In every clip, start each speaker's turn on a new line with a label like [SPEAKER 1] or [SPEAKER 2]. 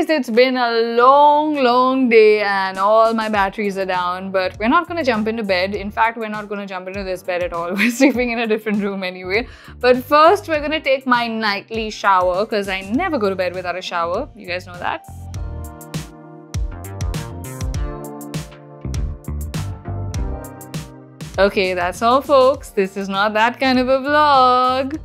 [SPEAKER 1] guys, it's been a long day and all my batteries are down, but we're not gonna jump into bed. In fact, we're not gonna jump into this bed at all. We're sleeping in a different room anyway. But first, we're gonna take my nightly shower because I never go to bed without a shower. You guys know that. Okay, that's all folks. This is not that kind of a vlog.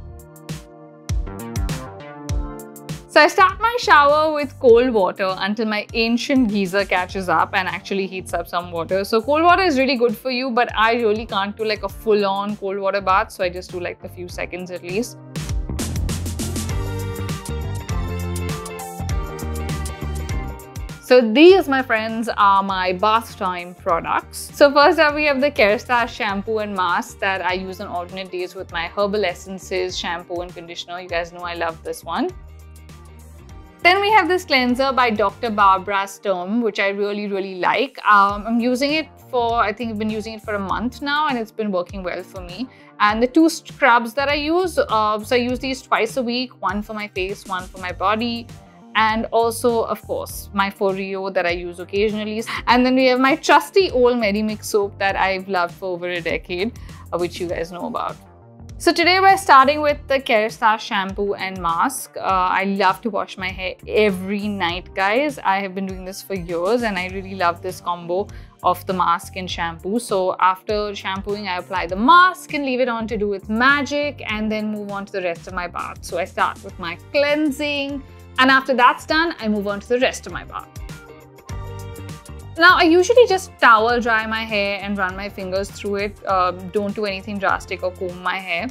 [SPEAKER 1] So I start my shower with cold water until my ancient geyser catches up and actually heats up some water. So cold water is really good for you, but I really can't do like a full-on cold water bath. So I just do like a few seconds at least. So these, my friends, are my bath time products. So first up, we have the Kerastar shampoo and mask that I use on alternate days with my herbal essences, shampoo and conditioner. You guys know I love this one. Then we have this cleanser by Dr. Barbara Sturm, which I really like. I'm using it for, I think I've been using it for a month now and it's been working well for me. And the two scrubs that I use, so I use these twice a week, one for my face, one for my body. And also, of course, my Foreo that I use occasionally. And then we have my trusty old Medimix soap that I've loved for over a decade, which you guys know about. So today we're starting with the Kerastar shampoo and mask. I love to wash my hair every night, guys. I have been doing this for years and I really love this combo of the mask and shampoo. So after shampooing, I apply the mask and leave it on to do its magic and then move on to the rest of my bath. So I start with my cleansing and after that's done, I move on to the rest of my bath. Now, I usually just towel dry my hair and run my fingers through it. Don't do anything drastic or comb my hair.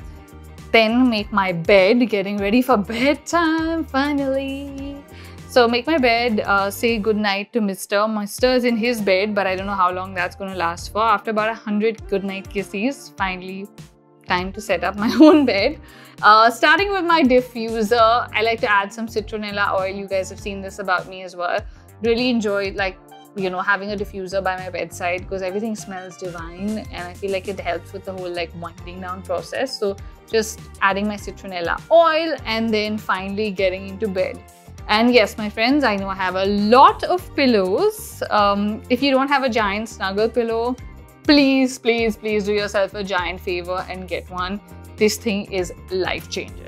[SPEAKER 1] Then make my bed, getting ready for bedtime finally. So make my bed, say goodnight to Mr. Mr. is in his bed, but I don't know how long that's going to last for. After about 100 goodnight kisses, finally time to set up my own bed. Starting with my diffuser, I like to add some citronella oil. You guys have seen this about me as well. Really enjoy having a diffuser by my bedside because everything smells divine and I feel like it helps with the whole winding down process. So just adding my citronella oil and then finally getting into bed. And yes, my friends, I know I have a lot of pillows. If you don't have a giant snuggle pillow, please do yourself a giant favor and get one. This thing is life-changing.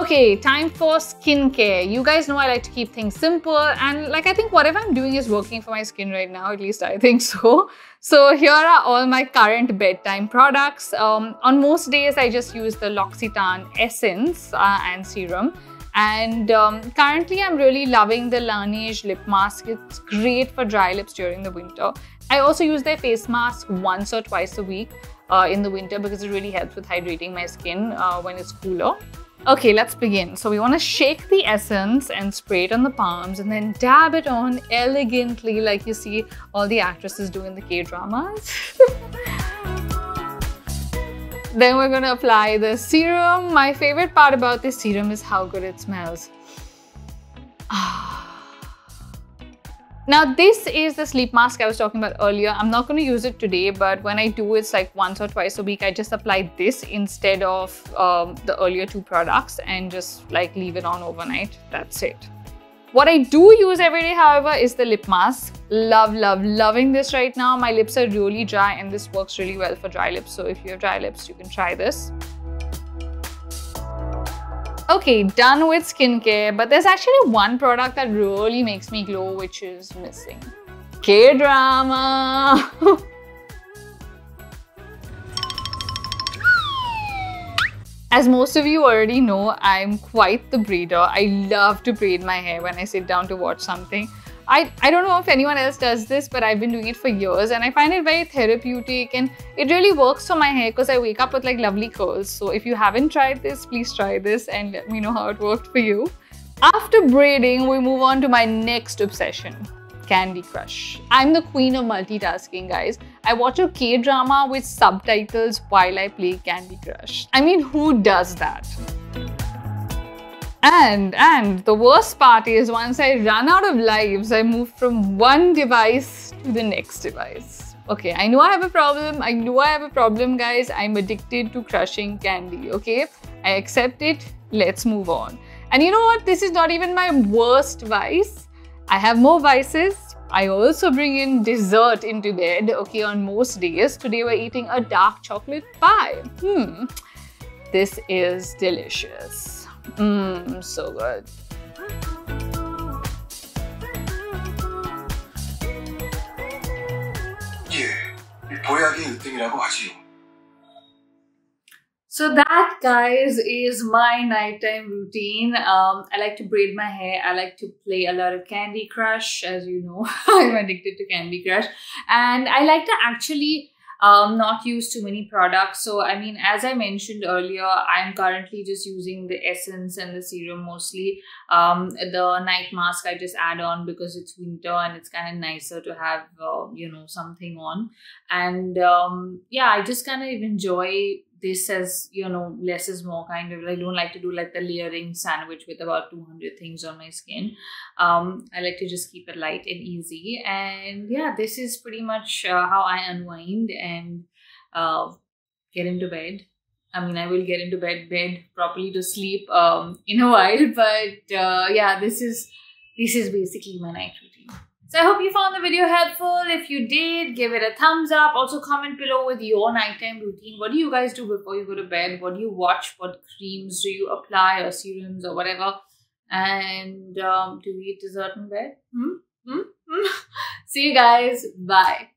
[SPEAKER 1] Okay, time for skincare. You guys know I like to keep things simple and I think whatever I'm doing is working for my skin right now, at least I think so. So here are all my current bedtime products. On most days, I just use the L'Occitane Essence and Serum. And currently, I'm really loving the LANEIGE lip mask. It's great for dry lips during the winter. I also use their face mask once or twice a week in the winter because it really helps with hydrating my skin when it's cooler. Okay, let's begin. So we want to shake the essence and spray it on the palms and then dab it on elegantly like you see all the actresses do in the K-dramas. Then we're going to apply the serum. My favorite part about this serum is how good it smells. Now this is the sleep mask I was talking about earlier. I'm not going to use it today, but when I do, it's once or twice a week. I just apply this instead of the earlier two products and just leave it on overnight. That's it. What I do use every day, however, is the lip mask. Loving this right now. My lips are really dry and this works really well for dry lips. So if you have dry lips, you can try this. Okay, done with skincare, but there's actually one product that really makes me glow, which is missing. K-drama! As most of you already know, I'm quite the braider. I love to braid my hair when I sit down to watch something. I don't know if anyone else does this, but I've been doing it for years and I find it very therapeutic and it really works for my hair because I wake up with lovely curls. So if you haven't tried this, please try this and let me know how it worked for you. After braiding, we move on to my next obsession, Candy Crush. I'm the queen of multitasking, guys. I watch a K-drama with subtitles while I play Candy Crush. I mean, who does that? And the worst part is once I run out of lives, I move from one device to the next device. Okay, I know I have a problem. Guys. I'm addicted to crushing candy, okay? I accept it. Let's move on. And you know what? This is not even my worst vice. I have more vices. I also bring in dessert into bed, okay, on most days. Today we're eating a dark chocolate pie. This is delicious. So good. So that, guys, is my nighttime routine. I like to braid my hair. I like to play a lot of Candy Crush. As you know, I'm addicted to Candy Crush. And I like to actually not use too many products. So, I mean, as I mentioned earlier, I'm currently just using the essence and the serum mostly. The night mask I just add on because it's winter and it's kind of nicer to have, you know, something on. And yeah, I just kind of enjoy this as, you know, less is more kind of. I don't like to do like the layering sandwich with about 200 things on my skin. I like to just keep it light and easy. And yeah, this is pretty much how I unwind and get into bed. I mean, I will get into bed properly to sleep in a while. But yeah, this is basically my night routine. So I hope you found the video helpful. If you did, give it a thumbs up. Also comment below with your nighttime routine. What do you guys do before you go to bed? What do you watch? What creams do you apply or serums or whatever? And do you eat dessert in bed? See you guys. Bye.